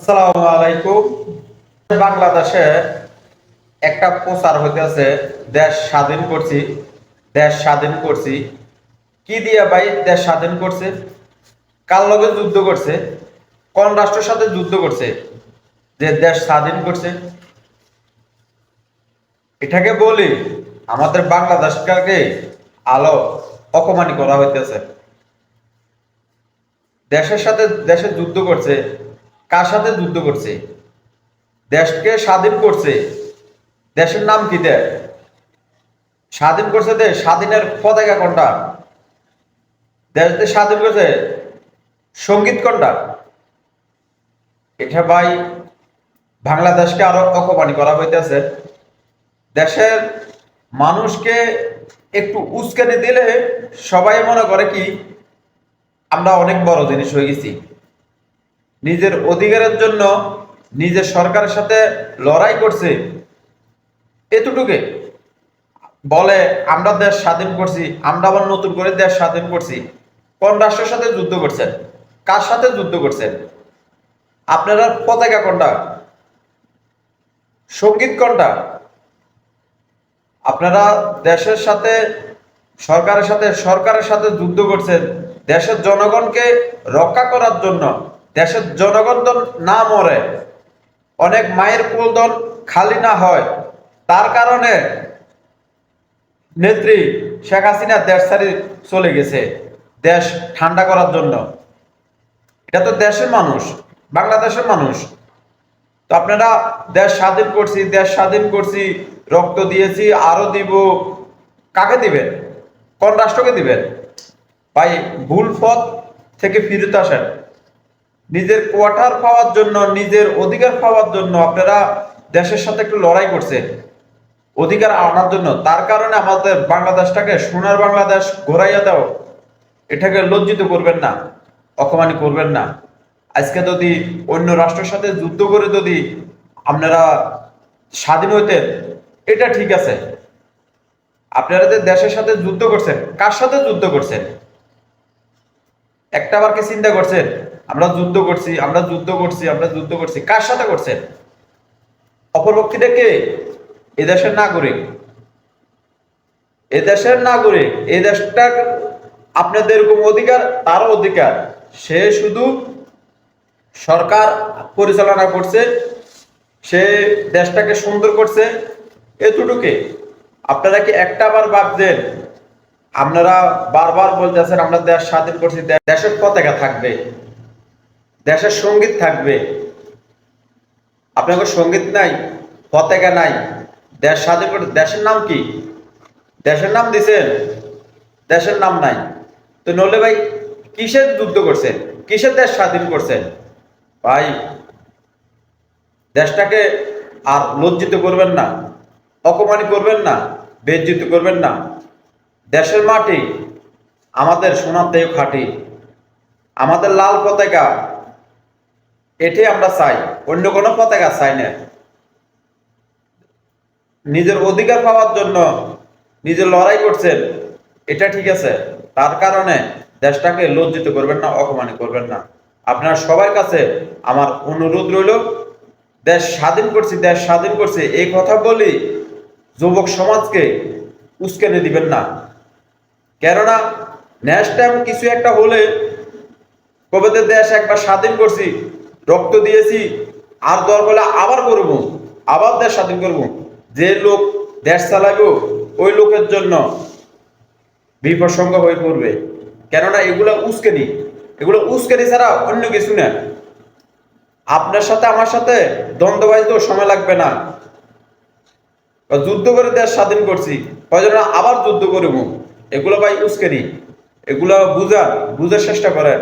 আসসালামু আলাইকুম। বাংলাদেশে একটা প্রচার হইতেছে, দেশ স্বাধীন করছি, দেশ স্বাধীন করছি। কি দিয়া ভাই দেশ স্বাধীন করছে? কার লগে যুদ্ধ করছে? কোন রাষ্ট্রের সাথে যুদ্ধ করছে যে দেশ স্বাধীন করছে? এটাকে বলি আমাদের বাংলাদেশকে আলো অপমানি করা হইতেছে। দেশের সাথে দেশে যুদ্ধ করছে, কার সাথে যুদ্ধ করছে? দেশকে স্বাধীন করছে, দেশের নাম কি দেয়? স্বাধীন করছে দেশ, স্বাধীনের পতাকা কোনটা? দেশ যে স্বাধীন করছে, সঙ্গীত কোনটা? এটা ভাই বাংলাদেশকে আরো অপমানি করা হইতেছে। দেশের মানুষকে একটু উস্কানি দিলে সবাই মনে করে কি আমরা অনেক বড় জিনিস হয়ে গেছি। নিজের অধিকারের জন্য নিজের সরকারের সাথে লড়াই করছে, এতটুকু বলে আমরা দেশ স্বাধীন করছি, আমরা আবার নতুন করে দেশ স্বাধীন করছি। কোন রাষ্ট্রের সাথে যুদ্ধ করছেন? কার সাথে যুদ্ধ করছেন? আপনারা পতাকা কোনটা? সঙ্গীত কোনটা? আপনারা দেশের সাথে সরকারের সাথে যুদ্ধ করছেন দেশের জনগণকে রক্ষা করার জন্য। দেশের জনগণ তো না মরে, অনেক মায়ের কোলদন খালি না হয়, তার কারণে নেত্রী শেখ হাসিনা দেশ ছাড়ি চলে গেছে দেশ ঠান্ডা করার জন্য। এটা তো দেশের মানুষ, বাংলাদেশের মানুষ। তো আপনারা দেশ স্বাধীন করছি, দেশ স্বাধীন করছি, রক্ত দিয়েছি, আরো দিব, কাকে দিবেন? কোন রাষ্ট্রকে দিবেন? ভাই ভুল পথ থেকে ফিরত আসেন। নিজের কোয়ার্টার পাওয়ার জন্য, নিজের অধিকার পাওয়ার জন্য আপনারা দেশের সাথে একটু লড়াই করছেন অধিকার আনার জন্য। তার কারণে আমাদের বাংলাদেশটাকে সোনার বাংলাদেশ ঘোরাইয়া দাও, এটাকে লজ্জিত করবেন না, অপমানি করবেন না। আজকে যদি অন্য রাষ্ট্রের সাথে যুদ্ধ করে যদি আপনারা স্বাধীন হইতেন, এটা ঠিক আছে। আপনারা যে দেশের সাথে যুদ্ধ করছেন, কার সাথে যুদ্ধ করছেন? একটা বার কি চিন্তা করছেন আমরা যুদ্ধ করছি, আমরা যুদ্ধ করছি, আমরা যুদ্ধ করছি? কার সাথে করছেন? অপরপক্ষীটা কে? এদেশের নাগরিক, এদেশের নাগরিক। এই দেশটা আপনাদের এরকম অধিকার, তারও অধিকার। সে শুধু সরকার পরিচালনা করছে, সে দেশটাকে সুন্দর করছে, এতটুকু। আপনারা কি একটা বার ভাবছেন? আপনারা বারবার বলতেছেন আমরা দেশ স্বাধীন করছি, দেশের পতাকা থাকবে, দেশের সঙ্গীত থাকবে। আপনাদের সঙ্গীত নাই, পতাকা নাই, দেশ স্বাধীন করে দেশের নাম কি? দেশের নাম দিছেন, দেশের নাম নাই। তো নলে ভাই কিসের যুদ্ধ করছেন? কিসের দেশ স্বাধীন করছেন? ভাই দেশটাকে আর লজ্জিত করবেন না, অপমানি করবেন না, বেজ্জিত করবেন না। দেশের মাটি আমাদের সোনার দেহ খাঁটি, আমাদের লাল পতাকা, এটাই আমরা চাই, অন্য কোনো পতাকা চাই না। নিজের অধিকার পাওয়ার জন্য নিজের লড়াই করছেন, এটা ঠিক আছে। তার কারণে দেশটাকে লজ্জিত করবেন না, অপমানি করবেন না। আপনার সবার কাছে আমার অনুরোধ রইল, দেশ স্বাধীন করছি, দেশ স্বাধীন করছি এই কথা বলি যুবক সমাজকে উস্কানি দিবেন না। কেননা নেক্সট টাইম কিছু একটা হলে কবে দেশ একবার স্বাধীন করছি, রক্ত দিয়েছি, আর দরকার আবার করব, আবার দেশ স্বাধীন করব, যে লোক দেশ চালাবো ওই লোকের জন্য বিপদসঙ্গ হয়ে পড়বে। কেননা এগুলো উস্কানি, এগুলো উস্কানি ছাড়া অন্য কিছু না। আপনার সাথে আমার সাথে দ্বন্দ্ববাজিতেও সময় লাগবে না। যুদ্ধ করে দেশ স্বাধীন করছি, কয়জন আবার যুদ্ধ করব, এগুলো ভাই উস্কানি। এগুলো বুঝার চেষ্টা করেন।